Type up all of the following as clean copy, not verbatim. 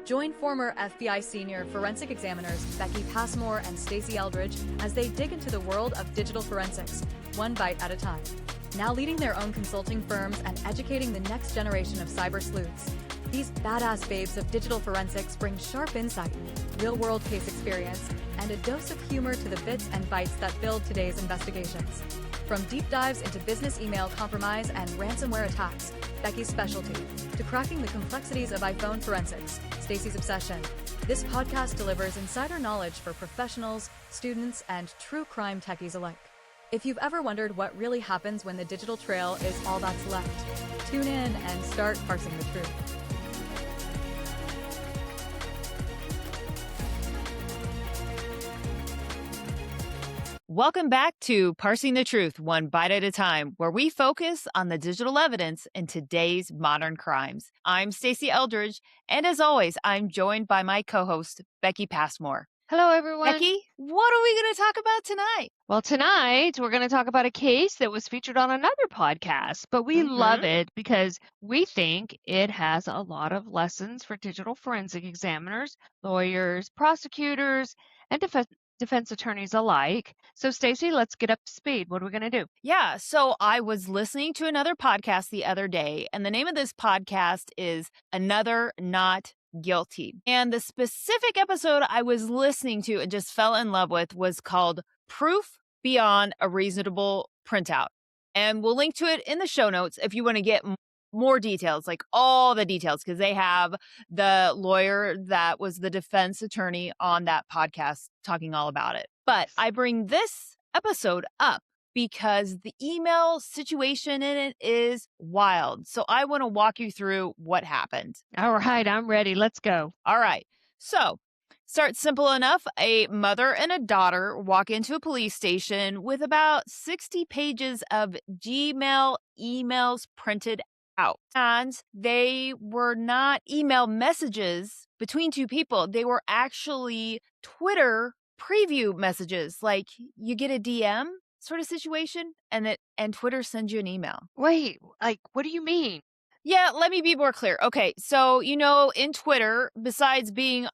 Join former FBI senior forensic examiners Becky Passmore and Stacey Eldridge as they dig into the world of digital forensics, one bite at a time. Now leading their own consulting firms and educating the next generation of cyber sleuths. These badass babes of digital forensics bring sharp insight, real-world case experience, and a dose of humor to the bits and bytes that build today's investigations. From deep dives into business email compromise and ransomware attacks, Becky's specialty, to cracking the complexities of iPhone forensics, Stacey's obsession. This podcast delivers insider knowledge for professionals, students, and true crime techies alike. If you've ever wondered what really happens when the digital trail is all that's left, tune in and start parsing the truth. Welcome back to Parsing the Truth, one bite at a time, where we focus on the digital evidence in today's modern crimes. I'm Stacey Eldridge, and as always, I'm joined by my co-host, Becky Passmore. Hello, everyone. Becky, what are we going to talk about tonight? Well, tonight we're going to talk about a case that was featured on another podcast, but we love it because we think it has a lot of lessons for digital forensic examiners, lawyers, prosecutors, and defense attorneys alike. So, Stacey, let's get up to speed. What are we going to do? Yeah, so I was listening to another podcast the other day, and the name of this podcast is Another Not Guilty. And the specific episode I was listening to and just fell in love with was called Proof Beyond a Reasonable Printout. And we'll link to it in the show notes if you want to get more details, like all the details, because they have the lawyer that was the defense attorney on that podcast talking all about it. But I bring this episode up because the email situation in it is wild. So I want to walk you through what happened. All right, I'm ready. Let's go. All right. So start simple enough. A mother and a daughter walk into a police station with about 60 pages of Gmail emails printed out. And they were not email messages between two people. They were actually Twitter preview messages. Like you get a DM sort of situation and Twitter sends you an email. Wait, like, what do you mean? Yeah, let me be more clear. Okay, so, in Twitter, besides tweeting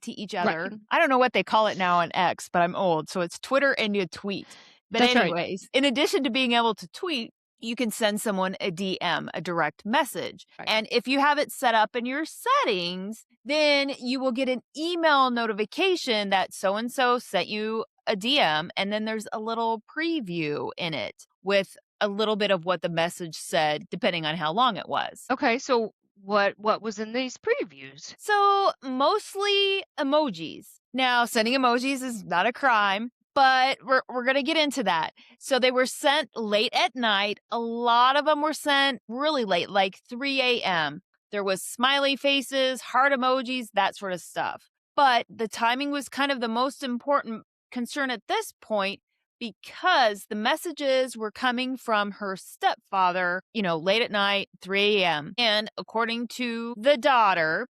to each other, Right. I don't know what they call it now on X, but I'm old, so it's Twitter and you tweet. But That's anyways, in addition to being able to tweet, you can send someone a DM, a direct message. Right. And if you have it set up in your settings, then you will get an email notification that so-and-so sent you a DM, and then there's a little preview in it with a little bit of what the message said, depending on how long it was. Okay, so what was in these previews? So mostly emojis. Now, sending emojis is not a crime, but we're going to get into that. So they were sent late at night. A lot of them were sent really late, like 3 a.m. There was smiley faces, heart emojis, that sort of stuff. But the timing was kind of the most important concern at this point because the messages were coming from her stepfather, late at night, 3 a.m. And according to the daughter,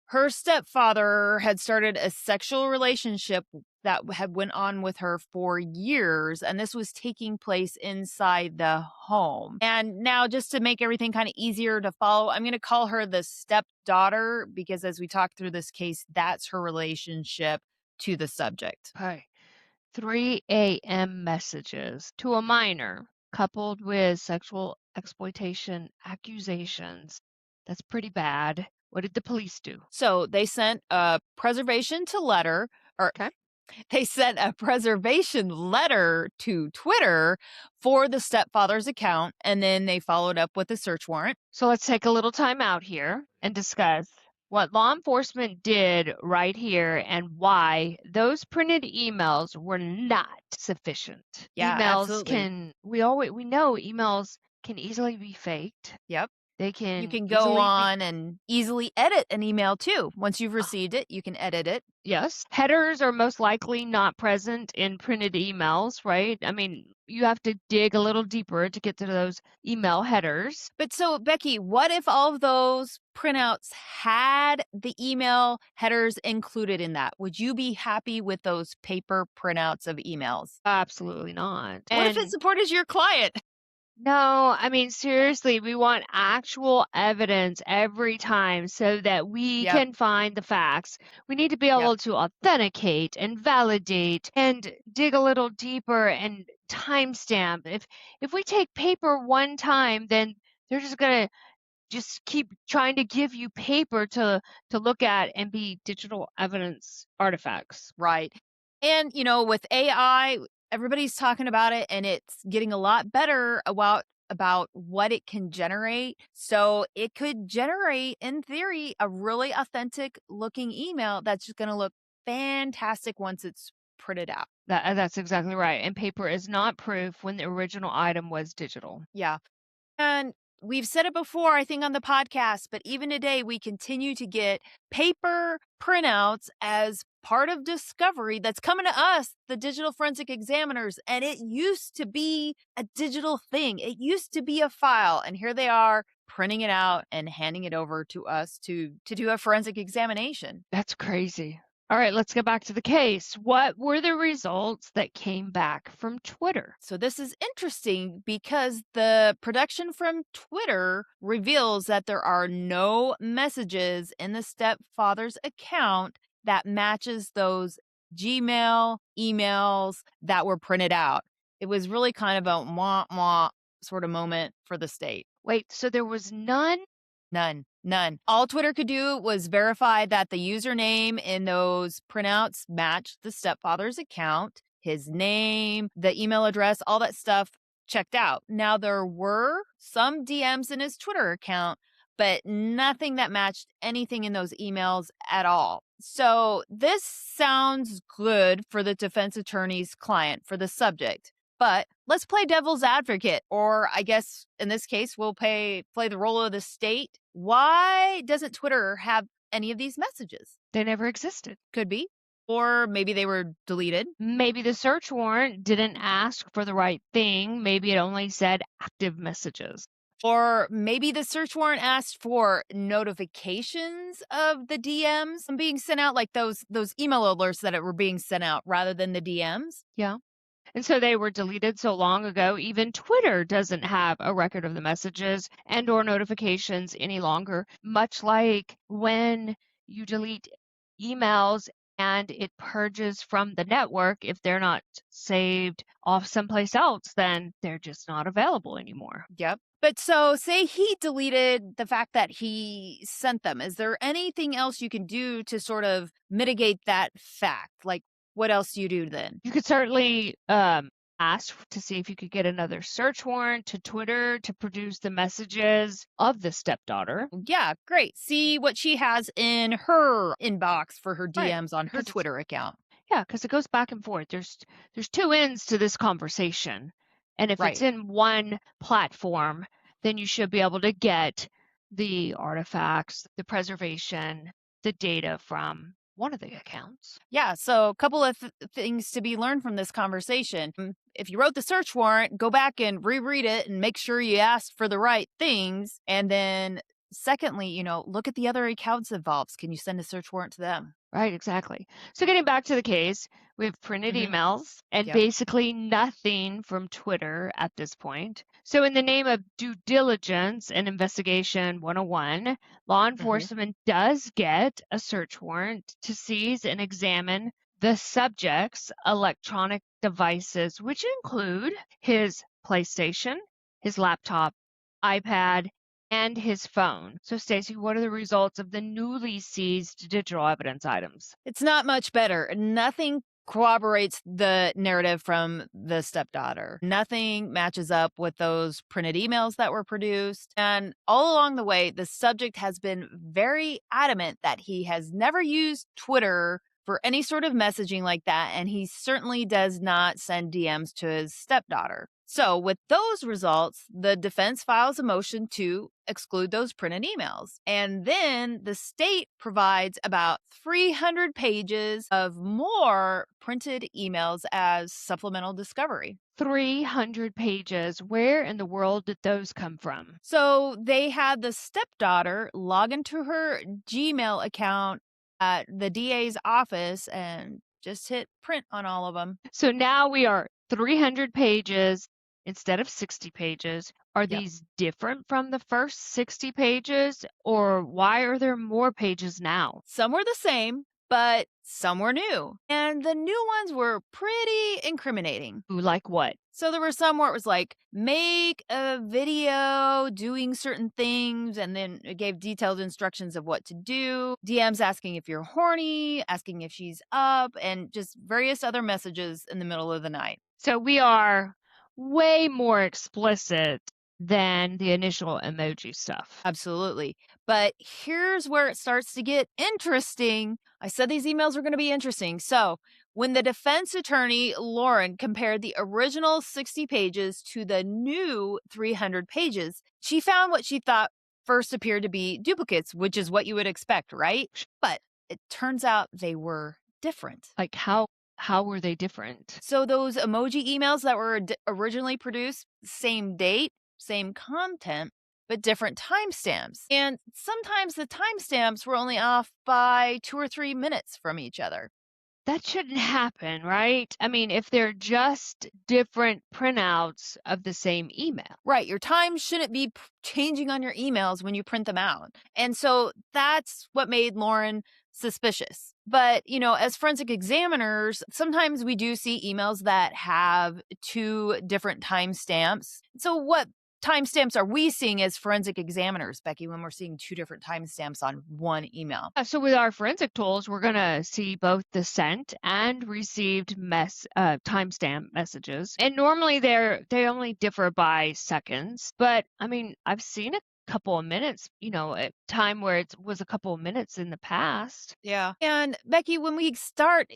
her stepfather had started a sexual relationship that had went on with her for years, and this was taking place inside the home. And now, just to make everything kind of easier to follow, I'm going to call her the stepdaughter because as we talk through this case, that's her relationship to the subject. Okay. 3 a.m. messages to a minor coupled with sexual exploitation accusations. That's pretty bad. What did the police do? So they sent a preservation letter to Twitter for the stepfather's account, and then they followed up with a search warrant. So let's take a little time out here and discuss what law enforcement did right here and why those printed emails were not sufficient. Yeah, emails absolutely. we know emails can easily be faked. Yep. You can go on and easily edit an email too. Once you've received it, you can edit it. Yes. Headers are most likely not present in printed emails, right? I mean, you have to dig a little deeper to get to those email headers. But so, Becky, what if all of those printouts had the email headers included in that? Would you be happy with those paper printouts of emails? Absolutely not. What if it supported your client? No, I mean, seriously, we want actual evidence every time so that we Yep. can find the facts. We need to be Yep. able to authenticate and validate and dig a little deeper and timestamp. If we take paper one time, then they're just gonna just keep trying to give you paper to look at and be digital evidence artifacts. Right. And, with AI, everybody's talking about it and it's getting a lot better about what it can generate. So it could generate, in theory, a really authentic looking email that's just going to look fantastic once it's printed out. That's exactly right. And paper is not proof when the original item was digital. Yeah. And we've said it before, I think, on the podcast, but even today, we continue to get paper printouts as part of discovery that's coming to us, the digital forensic examiners. And it used to be a digital thing, it used to be a file. And here they are printing it out and handing it over to us to do a forensic examination. That's crazy. All right, let's get back to the case. What were the results that came back from Twitter? So this is interesting because the production from Twitter reveals that there are no messages in the stepfather's account that matches those Gmail emails that were printed out. It was really kind of a wah wah sort of moment for the state. Wait, so there was none? None. All Twitter could do was verify that the username in those printouts matched the stepfather's account, his name, the email address, all that stuff checked out. Now, there were some DMs in his Twitter account, but nothing that matched anything in those emails at all. So, this sounds good for the defense attorney's client, for the subject. But let's play devil's advocate, or I guess in this case, we'll play the role of the state. Why doesn't Twitter have any of these messages? They never existed. Could be. Or maybe they were deleted. Maybe the search warrant didn't ask for the right thing. Maybe it only said active messages. Or maybe the search warrant asked for notifications of the DMs being sent out, like those email alerts that were being sent out rather than the DMs. Yeah. And so they were deleted so long ago, even Twitter doesn't have a record of the messages and or notifications any longer, much like when you delete emails and it purges from the network. If they're not saved off someplace else, then they're just not available anymore. Yep. But so say he deleted the fact that he sent them. Is there anything else you can do to sort of mitigate that fact? Like, what else do you do then? You could certainly ask to see if you could get another search warrant to Twitter to produce the messages of the stepdaughter. Yeah, great. See what she has in her inbox for her Right, DMs on her because Twitter account. Yeah, because it goes back and forth. There's two ends to this conversation. And if it's Right. in one platform, then you should be able to get the artifacts, the preservation, the data from one of the accounts. Yeah, so a couple of things to be learned from this conversation. If you wrote the search warrant, go back and reread it and make sure you asked for the right things. And then secondly, look at the other accounts involved. Can you send a search warrant to them? Right, exactly. So getting back to the case, we have printed Mhm. emails and Yep. basically nothing from Twitter at this point. So in the name of due diligence and investigation 101, law enforcement does get a search warrant to seize and examine the subject's electronic devices, which include his PlayStation, his laptop, iPad, and his phone. So, Stacey, what are the results of the newly seized digital evidence items? It's not much better. Nothing corroborates the narrative from the stepdaughter. Nothing matches up with those printed emails that were produced. And all along the way, the subject has been very adamant that he has never used Twitter for any sort of messaging like that. And he certainly does not send DMs to his stepdaughter. So, with those results, the defense files a motion to exclude those printed emails. And then the state provides about 300 pages of more printed emails as supplemental discovery. 300 pages. Where in the world did those come from? So, they had the stepdaughter log into her Gmail account at the DA's office and just hit print on all of them. So now we are 300 pages instead of 60 pages. Are Yep. these different from the first 60 pages, or why are there more pages now? Some were the same, but some were new. And the new ones were pretty incriminating. Ooh, like what? So there were some where it was like, make a video doing certain things, and then it gave detailed instructions of what to do. DMs asking if you're horny, asking if she's up, and just various other messages in the middle of the night. So we are way more explicit than the initial emoji stuff. Absolutely. But here's where it starts to get interesting. I said these emails were going to be interesting. So, when the defense attorney, Lauren, compared the original 60 pages to the new 300 pages, she found what she thought first appeared to be duplicates, which is what you would expect, right? But it turns out they were different. Like how were they different? So, those emoji emails that were originally produced, same date, same content, but different timestamps. And sometimes the timestamps were only off by 2 or 3 minutes from each other. That shouldn't happen, right? I mean, if they're just different printouts of the same email. Right. Your time shouldn't be changing on your emails when you print them out. And so that's what made Lauren suspicious. But, as forensic examiners, sometimes we do see emails that have two different timestamps. So, what timestamps are we seeing as forensic examiners, Becky, when we're seeing two different timestamps on one email? So with our forensic tools, we're going to see both the sent and received timestamp messages. And normally they only differ by seconds. But I mean, I've seen a couple of minutes, at time where it was a couple of minutes in the past. Yeah. And Becky, when we start,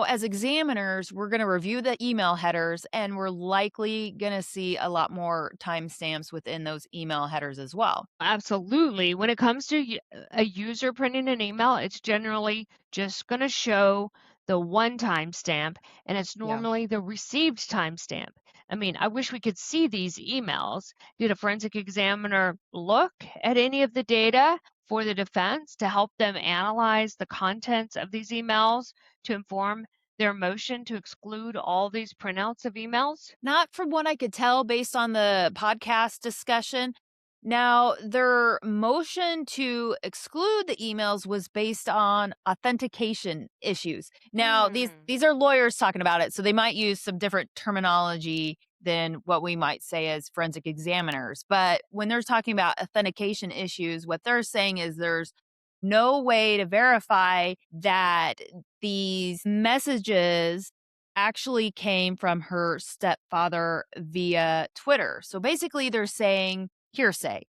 as examiners, we're going to review the email headers and we're likely going to see a lot more timestamps within those email headers as well. Absolutely. When it comes to a user printing an email, it's generally just going to show the one timestamp, and it's Yeah. normally the received timestamp. I mean, I wish we could see these emails. Did a forensic examiner look at any of the data for the defense to help them analyze the contents of these emails to inform their motion to exclude all these printouts of emails? Not from what I could tell based on the podcast discussion. Now, their motion to exclude the emails was based on authentication issues. Now, these are lawyers talking about it, so they might use some different terminology than what we might say as forensic examiners. But when they're talking about authentication issues, what they're saying is there's no way to verify that these messages actually came from her stepfather via Twitter. So basically, they're saying hearsay.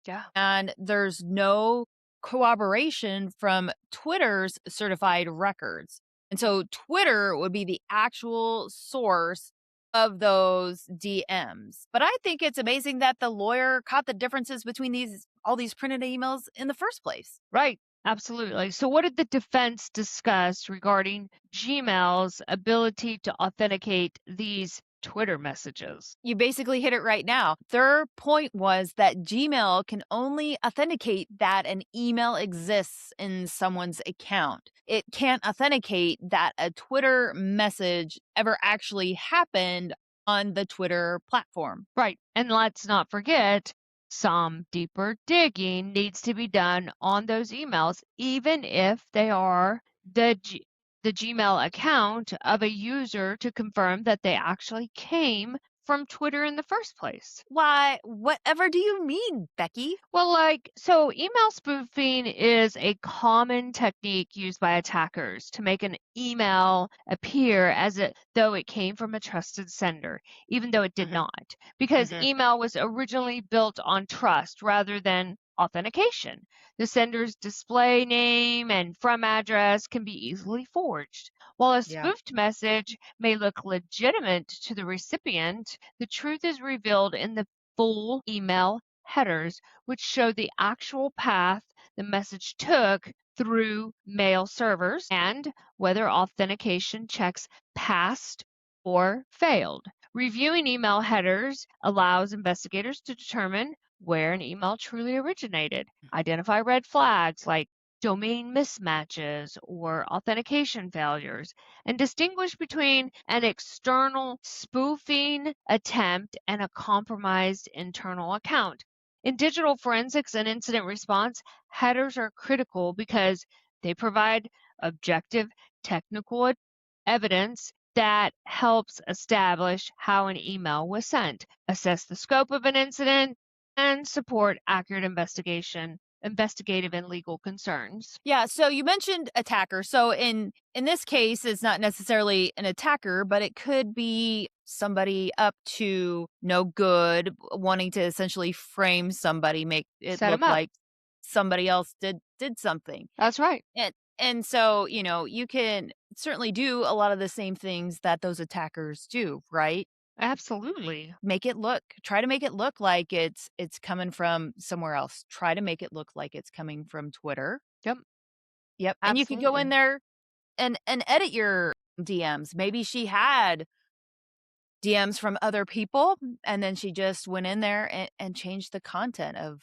Yeah. And there's no corroboration from Twitter's certified records. And so Twitter would be the actual source of those DMs. But I think it's amazing that the lawyer caught the differences between all these printed emails in the first place. Right. Absolutely. So, what did the defense discuss regarding Gmail's ability to authenticate these Twitter messages? You basically hit it right now. Their point was that Gmail can only authenticate that an email exists in someone's account. It can't authenticate that a Twitter message ever actually happened on the Twitter platform. Right. And let's not forget, some deeper digging needs to be done on those emails, even if they are the Gmail account of a user, to confirm that they actually came from Twitter in the first place. Why, whatever do you mean, Becky? Well, so email spoofing is a common technique used by attackers to make an email appear as though it came from a trusted sender, even though it did not, because email was originally built on trust rather than authentication. The sender's display name and from address can be easily forged. While a spoofed message may look legitimate to the recipient, the truth is revealed in the full email headers, which show the actual path the message took through mail servers and whether authentication checks passed or failed. Reviewing email headers allows investigators to determine where an email truly originated, identify red flags like domain mismatches or authentication failures, and distinguish between an external spoofing attempt and a compromised internal account. In digital forensics and incident response, headers are critical because they provide objective technical evidence that helps establish how an email was sent, assess the scope of an incident, and support accurate investigative and legal concerns. Yeah, so you mentioned attacker. So in this case, it's not necessarily an attacker, but it could be somebody up to no good, wanting to essentially frame somebody, make it Set look them up. like somebody else did something. That's right. And so, you can certainly do a lot of the same things that those attackers do, right? Absolutely. Try to make it look like it's coming from somewhere else. Try to make it look like it's coming from Twitter. Yep. Yep. And you could go in Absolutely. there and edit your DMs. Maybe she had DMs from other people, and then she just went in there and changed the content of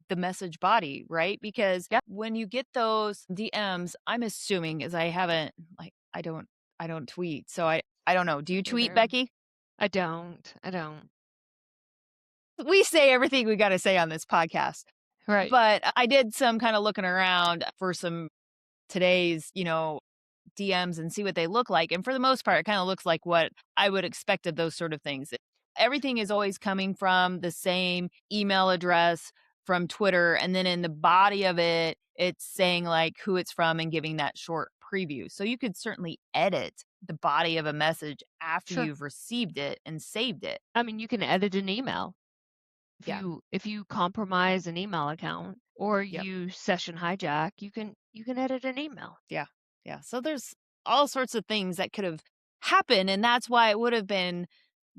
the message body, right? Because Yep. when you get those DMs, I'm assuming, as I haven't, like, I don't tweet. So I don't know. Do you tweet, Either. Becky? I don't. We say everything we got to say on this podcast. Right. But I did some kind of looking around for some today's, DMs and see what they look like. And for the most part, it kind of looks like what I would expect of those sort of things. Everything is always coming from the same email address from Twitter. And then in the body of it, it's saying like who it's from and giving that short preview. So you could certainly edit the body of a message after Sure. you've received it and saved it. I mean, you can edit an email. Yeah. If you compromise an email account or Yep. you session hijack, you can edit an email. Yeah. So there's all sorts of things that could have happened. And that's why it would have been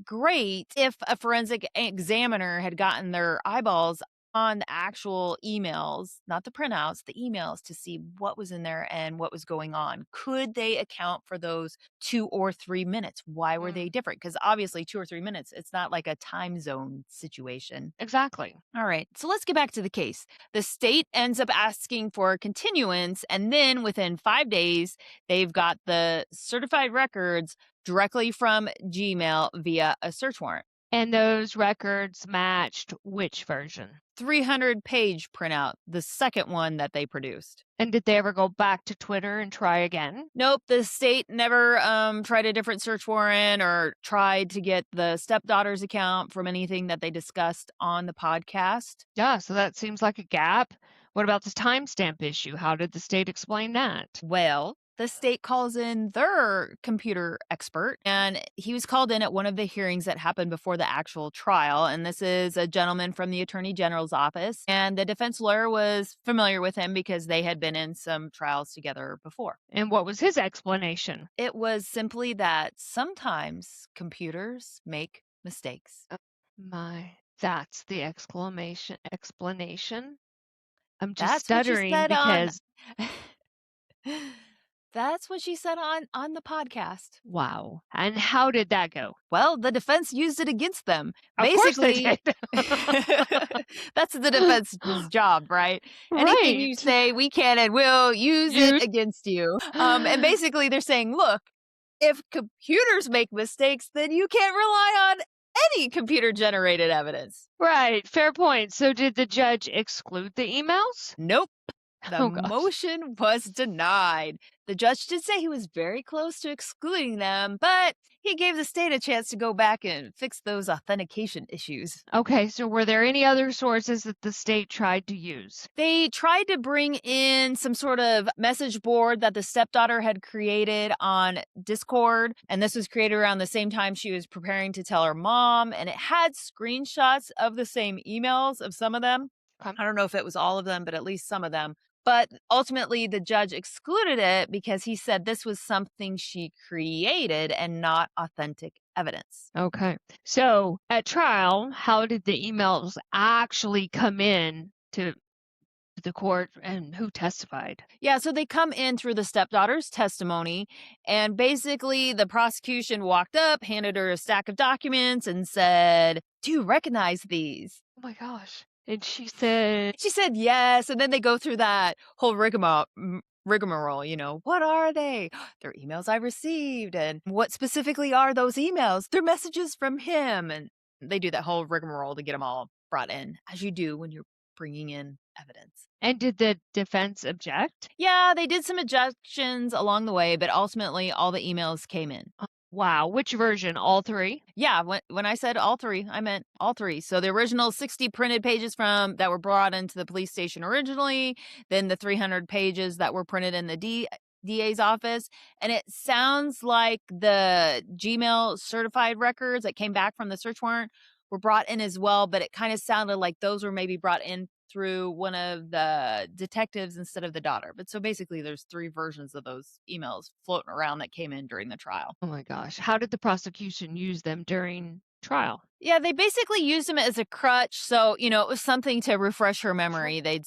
great if a forensic examiner had gotten their eyeballs on the actual emails, not the printouts, the emails, to see what was in there and what was going on. Could they account for those 2 or 3 minutes? Why were they different? Because obviously 2 or 3 minutes, it's not like a time zone situation. Exactly. All right, so let's get back to the case. The state ends up asking for continuance, and then within 5 days, they've got the certified records directly from Gmail via a search warrant. And those records matched which version? 300-page printout, the second one that they produced. And did they ever go back to Twitter and try again? Nope, the state never tried a different search warrant or tried to get the stepdaughter's account from anything that they discussed on the podcast. Yeah, so that seems like a gap. What about the timestamp issue? How did the state explain that? Well, the state calls in their computer expert, and he was called in at one of the hearings that happened before the actual trial. And this is a gentleman from the Attorney General's office. And the defense lawyer was familiar with him because they had been in some trials together before. And what was his explanation? It was simply that sometimes computers make mistakes. That's the explanation. I'm just That's what she stuttering said because That's what she said on the podcast. wow. And how did that go? Well, the defense used it against them. Of course they Basically, did. that's the defense's job, right? Anything you Right. say, we can and will use it against you. And basically, they're saying, look, if computers make mistakes, then you can't rely on any computer-generated evidence. Right. Fair point. So did the judge exclude the emails? Nope. The Oh, gosh. motion was denied. The judge did say he was very close to excluding them, but he gave the state a chance to go back and fix those authentication issues. Okay, so were there any other sources that the state tried to use? They tried to bring in some sort of message board that the stepdaughter had created on Discord, and this was created around the same time she was preparing to tell her mom, and it had screenshots of the same emails of some of them. Okay. I don't know if it was all of them, but at least some of them. But ultimately, the judge excluded it because he said this was something she created and not authentic evidence. Okay. So at trial, how did the emails actually come in to the court and who testified? Yeah, so they come in through the stepdaughter's testimony, and basically the prosecution walked up, handed her a stack of documents, and said, "Do you recognize these?" Oh my gosh. And she said, She said yes, and then they go through that whole rigmarole, what are they? They're emails I received, and what specifically are those emails? They're messages from him, and they do that whole rigmarole to get them all brought in, as you do when you're bringing in evidence. and did the defense object? Yeah, they did some objections along the way, but ultimately all the emails came in. Wow. Which version? All three? Yeah, when I said all three, I meant all three. So the original 60 printed pages from that were brought into the police station originally, then the 300 pages that were printed in the DA's office, and it sounds like the Gmail certified records that came back from the search warrant were brought in as well, but it kind of sounded like those were maybe brought in through one of the detectives instead of the daughter. But so basically there's three versions of those emails floating around that came in during the trial. Oh my gosh. How did the prosecution use them during trial? Yeah, they basically used him as a crutch. So, it was something to refresh her memory. They'd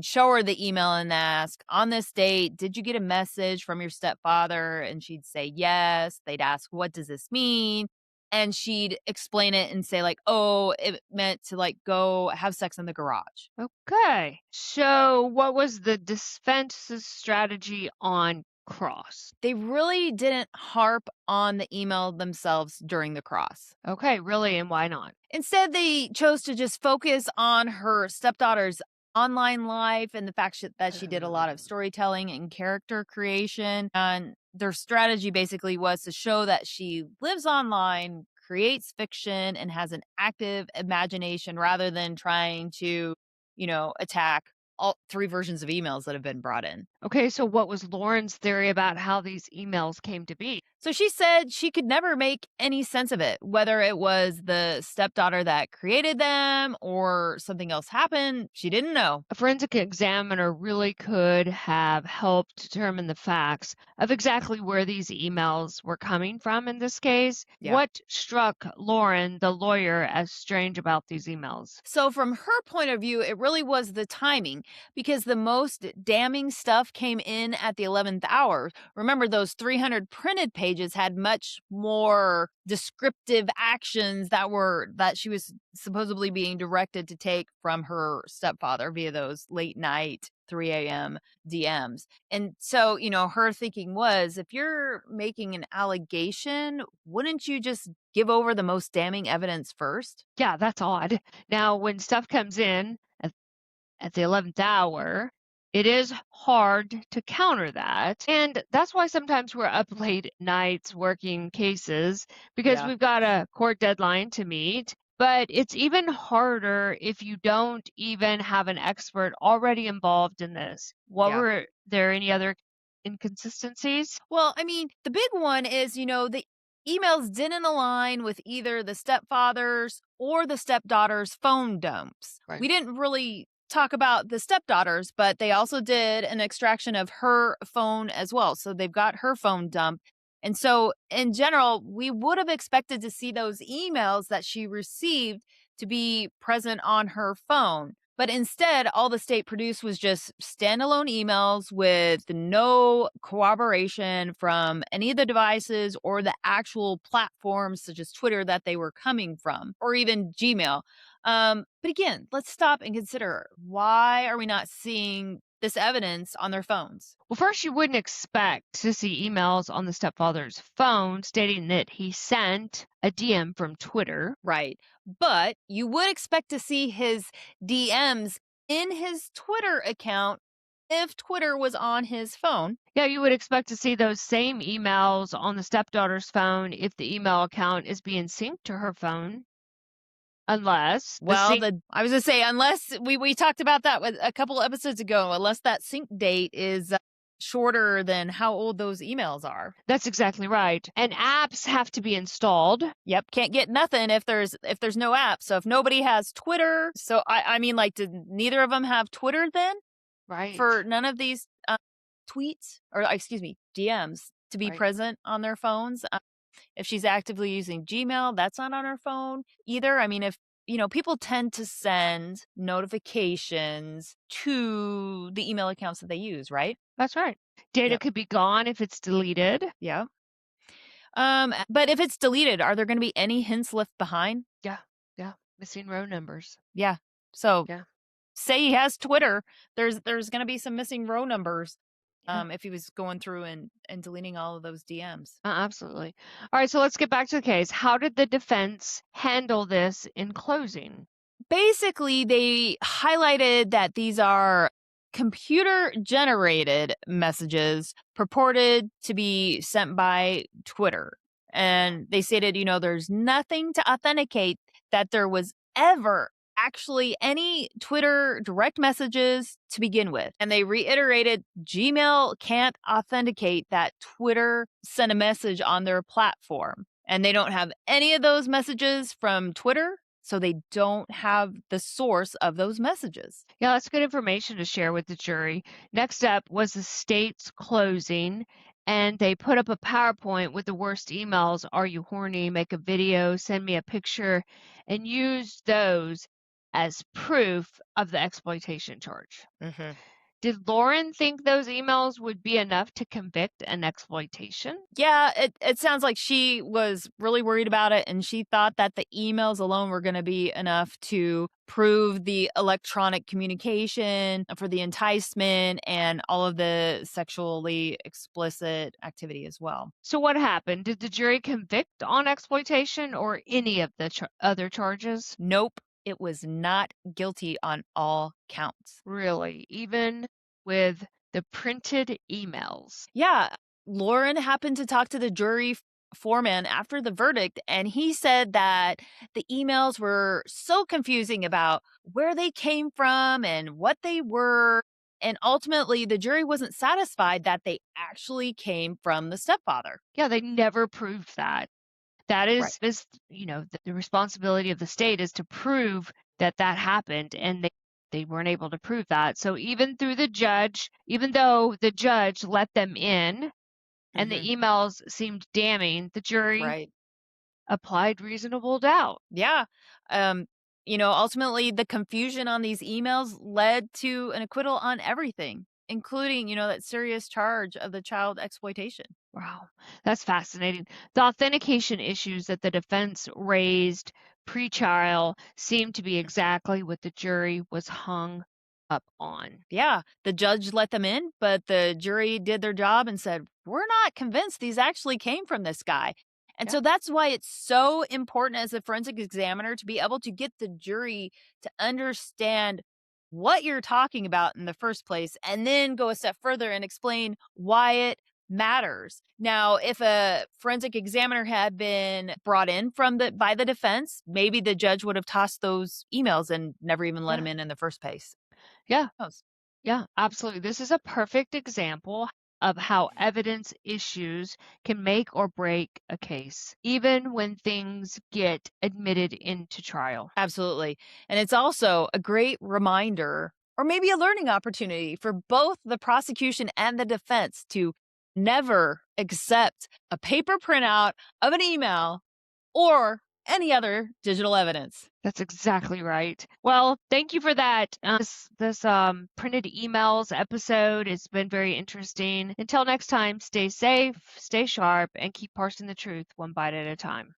show her the email and ask, on this date, did you get a message from your stepfather? And she'd say yes. They'd ask, what does this mean? And she'd explain it and say, like, oh, it meant to go have sex in the garage. Okay. So, what was the defense's strategy on cross? They really didn't harp on the email themselves during the cross. Okay, really, and why not? Instead, they chose to just focus on her stepdaughter's online life and the fact that she did a lot of storytelling and character creation. And their strategy basically was to show that she lives online, creates fiction, and has an active imagination rather than trying to, attack all three versions of emails that have been brought in. Okay, so what was Lauren's theory about how these emails came to be? So she said she could never make any sense of it, whether it was the stepdaughter that created them or something else happened. She didn't know. A forensic examiner really could have helped determine the facts of exactly where these emails were coming from in this case. Yeah. What struck Lauren, the lawyer, as strange about these emails? So from her point of view, it really was the timing because the most damning stuff came in at the 11th hour. Remember, those 300 printed pages had much more descriptive actions that she was supposedly being directed to take from her stepfather via those late night 3 a.m. DMs. And so, her thinking was, if you're making an allegation, wouldn't you just give over the most damning evidence first? Yeah, that's odd. Now, when stuff comes in at the 11th hour, it is hard to counter that. And that's why sometimes we're up late nights working cases because Yeah. we've got a court deadline to meet. But it's even harder if you don't even have an expert already involved in this. Were there any other inconsistencies? Well, I mean, the big one is, the emails didn't align with either the stepfather's or the stepdaughter's phone dumps. Right. We didn't really talk about the stepdaughters, but they also did an extraction of her phone as well. So they've got her phone dump. And so in general, we would have expected to see those emails that she received to be present on her phone. But instead, all the state produced was just standalone emails with no corroboration from any of the devices or the actual platforms such as Twitter that they were coming from, or even Gmail. But again, let's stop and consider, why are we not seeing this evidence on their phones? Well, first, you wouldn't expect to see emails on the stepfather's phone stating that he sent a DM from Twitter. Right. But you would expect to see his DMs in his Twitter account if Twitter was on his phone. Yeah, you would expect to see those same emails on the stepdaughter's phone if the email account is being synced to her phone. Unless I was gonna say, unless we talked about that with a couple episodes ago, unless that sync date is shorter than how old those emails are. That's exactly right. And apps have to be installed. Yep, can't get nothing if there's no app. So if nobody has Twitter, so I mean, did neither of them have Twitter then? Right. For none of these tweets or excuse me, DMs to be present on their phones. If she's actively using Gmail, that's not on her phone either. I mean, if people tend to send notifications to the email accounts that they use, right? That's right. Data could be gone if it's deleted. Yeah. But if it's deleted, are there going to be any hints left behind? Yeah. Missing row numbers. Yeah. So Yeah. say he has Twitter, there's going to be some missing row numbers Yeah. if he was going through and deleting all of those DMs. Absolutely. All right, so let's get back to the case. How did the defense handle this in closing? Basically, they highlighted that these are computer generated messages purported to be sent by Twitter. And they stated, there's nothing to authenticate that there was ever actually any Twitter direct messages to begin with. And they reiterated Gmail can't authenticate that Twitter sent a message on their platform. And they don't have any of those messages from Twitter. So they don't have the source of those messages. Yeah, that's good information to share with the jury. Next up was the state's closing, and they put up a PowerPoint with the worst emails. Are you horny? Make a video, send me a picture, and use those as proof of the exploitation charge. Mm-hmm. Did Lauren think those emails would be enough to convict an exploitation? Yeah, it sounds like she was really worried about it, and she thought that the emails alone were going to be enough to prove the electronic communication for the enticement and all of the sexually explicit activity as well. So what happened? Did the jury convict on exploitation or any of the other charges? Nope, it was not guilty on all counts. Really? Even with the printed emails? Yeah, Lauren happened to talk to the jury foreman after the verdict, and he said that the emails were so confusing about where they came from and what they were. And ultimately, the jury wasn't satisfied that they actually came from the stepfather. Yeah, they never proved that. That Right. is the responsibility of the state is to prove that that happened, and they weren't able to prove that. So even though the judge let them in and the emails seemed damning, the jury Right. applied reasonable doubt. Yeah. Ultimately, the confusion on these emails led to an acquittal on everything, including, that serious charge of the child exploitation. Wow, that's fascinating. The authentication issues that the defense raised pre-trial seemed to be exactly what the jury was hung up on. Yeah, the judge let them in, but the jury did their job and said, we're not convinced these actually came from this guy. And so that's why it's so important as a forensic examiner to be able to get the jury to understand what you're talking about in the first place and then go a step further and explain why it matters. Now, if a forensic examiner had been brought in by the defense, maybe the judge would have tossed those emails and never even let him in the first place. Yeah. Who knows? Yeah, absolutely. This is a perfect example of how evidence issues can make or break a case, even when things get admitted into trial. Absolutely. And it's also a great reminder or maybe a learning opportunity for both the prosecution and the defense to never accept a paper printout of an email or any other digital evidence. That's exactly right. Well, thank you for that. This printed emails episode has been very interesting. Until next time, stay safe, stay sharp, and keep parsing the truth one bite at a time.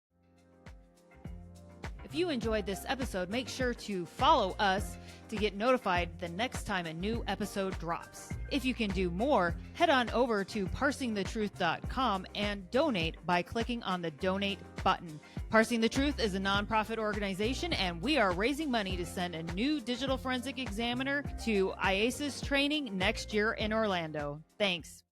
If you enjoyed this episode, make sure to follow us to get notified the next time a new episode drops. If you can do more, head on over to parsingthetruth.com and donate by clicking on the donate button. Parsing the Truth is a nonprofit organization, and we are raising money to send a new digital forensic examiner to IASIS training next year in Orlando. Thanks.